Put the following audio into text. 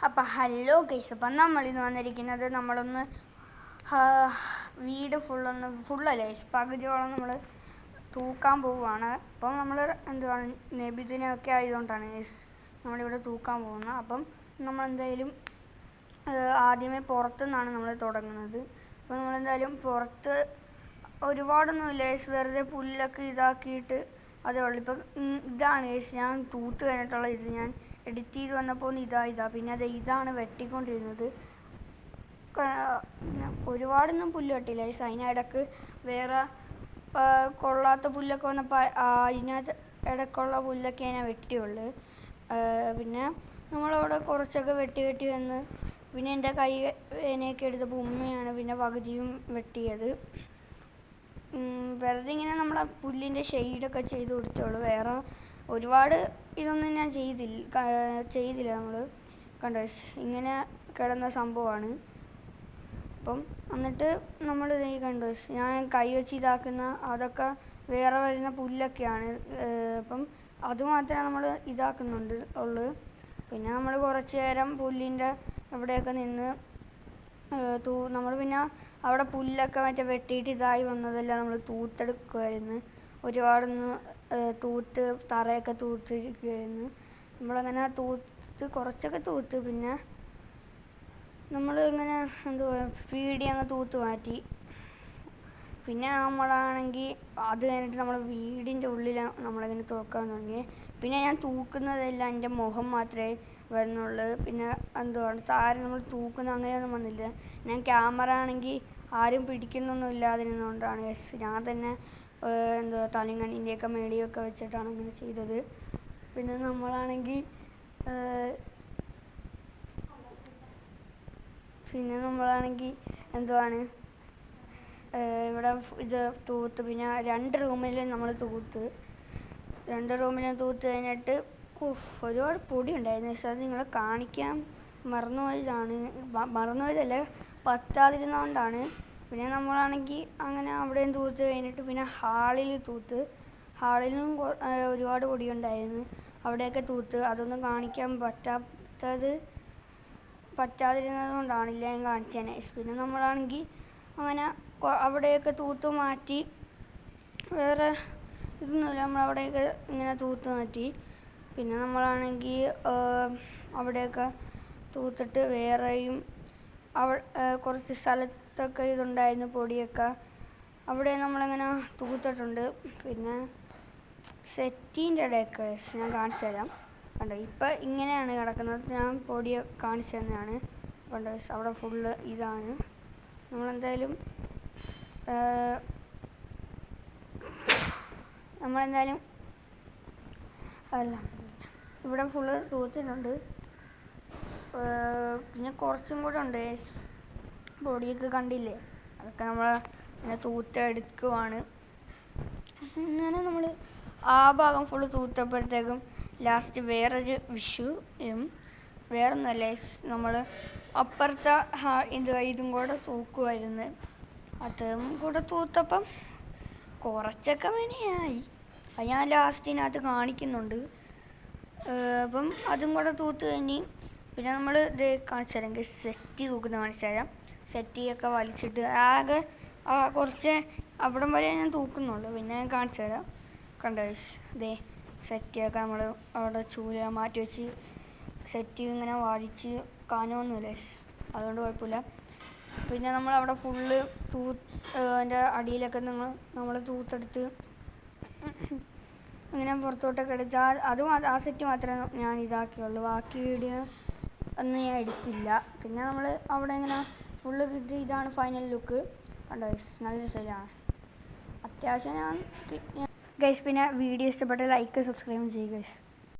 അപ്പം hello guys, അപ്പം നമ്മളിന്ന് വന്നിരിക്കുന്നത് നമ്മളൊന്ന് വീട് ഫുള്ളല്ല ഗൈസ്, പകുതിയോളം നമ്മൾ തൂക്കാൻ പോവുകയാണ്. അപ്പം നമ്മൾ എന്തുവാണ് നബിദിനമൊക്കെ ആയതുകൊണ്ടാണ് ഗൈസ് നമ്മളിവിടെ തൂക്കാൻ പോകുന്നത്. അപ്പം നമ്മളെന്തായാലും ആദ്യമേ പുറത്തുനിന്നാണ് നമ്മൾ തുടങ്ങുന്നത്. അപ്പോൾ നമ്മളെന്തായാലും പുറത്ത് ഒരുപാടൊന്നുമില്ല ഗൈസ്, വെറുതെ പുല്ലൊക്കെ ഇതാക്കിയിട്ട് അതേ ഉള്ളൂ. ഇപ്പം ഇതാണ് ഗൈസ് ഞാൻ തൂത്ത് കഴിഞ്ഞിട്ടുള്ള ഇത്. ഞാൻ എഡിറ്റ് ചെയ്ത് വന്നപ്പോൾ ഇതാ പിന്നെ ഇതാണ് വെട്ടിക്കൊണ്ടിരുന്നത്. ഒരുപാടൊന്നും പുല്ല് വെട്ടില്ല ഗൈസ്, അതിനിടക്ക് വേറെ കൊള്ളാത്ത പുല്ലൊക്കെ വന്നപ്പോൾ അതിനകത്ത് ഇടയ്ക്കുള്ള പുല്ലൊക്കെ ഞാൻ വെട്ടിയുള്ളൂ. പിന്നെ നമ്മളവിടെ കുറച്ചൊക്കെ വെട്ടി വന്ന് പിന്നെ എൻ്റെ കൈ വേനയൊക്കെ എടുത്തപ്പോൾ ഉമ്മയാണ് പിന്നെ പകുതിയും വെട്ടിയത്. വെറുതെ ഇങ്ങനെ നമ്മളെ പുല്ലിൻ്റെ ഷെയ്ഡൊക്കെ ചെയ്ത് കൊടുത്തുള്ളൂ, വേറെ ഒരുപാട് ഇതൊന്നും ഞാൻ ചെയ്തില്ല. നമ്മൾ കണ്ടോ ഇങ്ങനെ കിടന്ന സംഭവമാണ്. അപ്പം എന്നിട്ട് നമ്മൾ ഈ കണ്ടോ ഞാൻ കൈ വെച്ച് ഇതാക്കുന്ന അതൊക്കെ വേറെ വരുന്ന പുല്ലൊക്കെയാണ്. അപ്പം അതുമാത്രമേ നമ്മൾ ഇതാക്കുന്നുണ്ട് ഉള്ളൂ. പിന്നെ നമ്മൾ കുറച്ച് നേരം പുല്ലിൻ്റെ എവിടെയൊക്കെ നിന്ന് നമ്മൾ പിന്നെ അവിടെ പുല്ലൊക്കെ മറ്റേ വെട്ടിയിട്ട് ഇതായി വന്നതെല്ലാം നമ്മൾ തൂത്തെടുക്കുമായിരുന്നു. ഒരുപാടൊന്ന് തറയൊക്കെ തൂത്തിരിക്കുമായിരുന്നു. നമ്മളങ്ങനെ കുറച്ചൊക്കെ തൂത്ത് പിന്നെ നമ്മൾ ഇങ്ങനെ വീടി അങ്ങ് തൂത്ത് മാറ്റി. പിന്നെ നമ്മളാണെങ്കിൽ അത് കഴിഞ്ഞിട്ട് നമ്മൾ വീടിൻ്റെ ഉള്ളിൽ നമ്മളിങ്ങനെ തൂക്കാൻ തുടങ്ങി. പിന്നെ ഞാൻ തൂക്കുന്നതെല്ലാം എൻ്റെ മുഖം മാത്രമേ വരുന്നുള്ളൂ. പിന്നെ താഴെ നമ്മൾ തൂക്കുന്ന അങ്ങനെയൊന്നും വന്നില്ല. ഞാൻ ക്യാമറ ആണെങ്കിൽ ആരും പിടിക്കുന്നൊന്നും ഇല്ലാതിരുന്നതുകൊണ്ടാണ് ഞാൻ തന്നെ തലിങ്ങണ്ണിൻ്റെയൊക്കെ മേടിയൊക്കെ വെച്ചിട്ടാണ് അങ്ങനെ ചെയ്തത്. പിന്നെ നമ്മളാണെങ്കിൽ ഇവിടെ ഇത് തൂത്ത് പിന്നെ 2 റൂമിലും നമ്മൾ തൂത്ത്. 2 റൂമിലും തൂത്ത് കഴിഞ്ഞിട്ട് ഒരുപാട് പൊടി ഉണ്ടായിരുന്നു. പക്ഷേ അത് നിങ്ങളെ കാണിക്കാൻ മറന്നുപോയതല്ല, പറ്റാതിരുന്നതുകൊണ്ടാണ്. പിന്നെ നമ്മളാണെങ്കിൽ അങ്ങനെ അവിടെയും തൂത്ത് കഴിഞ്ഞിട്ട് പിന്നെ ഹാളിലും ഒരുപാട് പൊടിയുണ്ടായിരുന്നു, അവിടെയൊക്കെ തൂത്ത്. അതൊന്നും കാണിക്കാൻ പറ്റാതിരുന്നത് കൊണ്ടാണില്ല ഞാൻ കാണിച്ചേനെ. പിന്നെ നമ്മളാണെങ്കിൽ അങ്ങനെ അവിടെയൊക്കെ തൂത്ത് മാറ്റി. വേറെ ഇതൊന്നുമില്ല, നമ്മളവിടെയൊക്കെ ഇങ്ങനെ തൂത്ത് മാറ്റി. പിന്നെ നമ്മളാണെങ്കിൽ അവിടെയൊക്കെ തൂത്തിട്ട് വേറെയും കുറച്ച് സ്ഥലത്തൊക്കെ ഇതുണ്ടായിരുന്നു പൊടിയൊക്കെ, അവിടെ നമ്മളിങ്ങനെ തൂത്തിട്ടുണ്ട്. പിന്നെ സെറ്റീൻ്റെ ഇടയൊക്കെ ഞാൻ കാണിച്ചു തരാം. കണ്ടോ ഇപ്പം ഇങ്ങനെയാണ് കിടക്കുന്നത്, ഞാൻ പൊടിയെ കാണിച്ചു തന്നെയാണ്. കണ്ടോ അവിടെ ഫുള്ള് ഇതാണ്. നമ്മളെന്തായാലും ഇവിടെ ഫുള്ള് തൂത്തിട്ടുണ്ട്. പിന്നെ കുറച്ചും കൂടെ ഉണ്ട് പൊടിയൊക്കെ കണ്ടില്ലേ, അതൊക്കെ നമ്മൾ ഇങ്ങനെ തൂത്തെടുക്കുവാണ്. അങ്ങനെ നമ്മൾ ആ ഭാഗം ഫുള്ള് തൂത്തപ്പോഴത്തേക്കും ലാസ്റ്റ് വേറൊരു വിഷുവും വേറൊന്നുമല്ല, നമ്മൾ അപ്പുറത്തെ ഇതും കൂടെ തൂക്കുമായിരുന്നു. അതും കൂടെ തൂത്തപ്പം കുറച്ചൊക്കെ മെനയായി, അത് ഞാൻ ലാസ്റ്റിനകത്ത് കാണിക്കുന്നുണ്ട്. അപ്പം അതും കൂടെ തൂത്ത് കഴിഞ്ഞ് പിന്നെ നമ്മൾ ഇത് കാണിച്ചു തരാം, സെറ്റി തൂക്കുന്ന കാണിച്ചു തരാം. സെറ്റിയൊക്കെ വലിച്ചിട്ട് ആകെ കുറച്ച് അവിടം വരെ ഞാൻ തൂക്കുന്നുള്ളൂ. പിന്നെ ഞാൻ കാണിച്ചു തരാം. കണ്ടോ ഇതേ സെറ്റിയൊക്കെ നമ്മൾ അവിടെ ചൂല മാറ്റി വെച്ച് സെറ്റി ഇങ്ങനെ വലിച്ച് കാനൊന്നുമില്ല, അതുകൊണ്ട് കുഴപ്പമില്ല. പിന്നെ നമ്മളവിടെ ഫുള്ള് അതിൻ്റെ അടിയിലൊക്കെ നമ്മൾ തൂത്തെടുത്ത് ഇങ്ങനെ പുറത്തോട്ടൊക്കെ എടുത്താൽ ആ സെറ്റ് മാത്രമേ ഞാൻ ഇതാക്കിയുള്ളൂ, ബാക്കി വീഡിയോ ഒന്നും ഞാൻ എടുത്തില്ല. പിന്നെ നമ്മൾ അവിടെ ഇങ്ങനെ ഫുള്ള് കിട്ടി. ഇതാണ് ഫൈനൽ ലുക്ക്. കണ്ടോ നല്ല രസമാണ് അത്യാവശ്യം. ഗൈസ് പിന്നെ വീഡിയോ ഇഷ്ടപ്പെട്ട ലൈക്ക് സബ്സ്ക്രൈബ് ചെയ്യുക ഗൈസ്.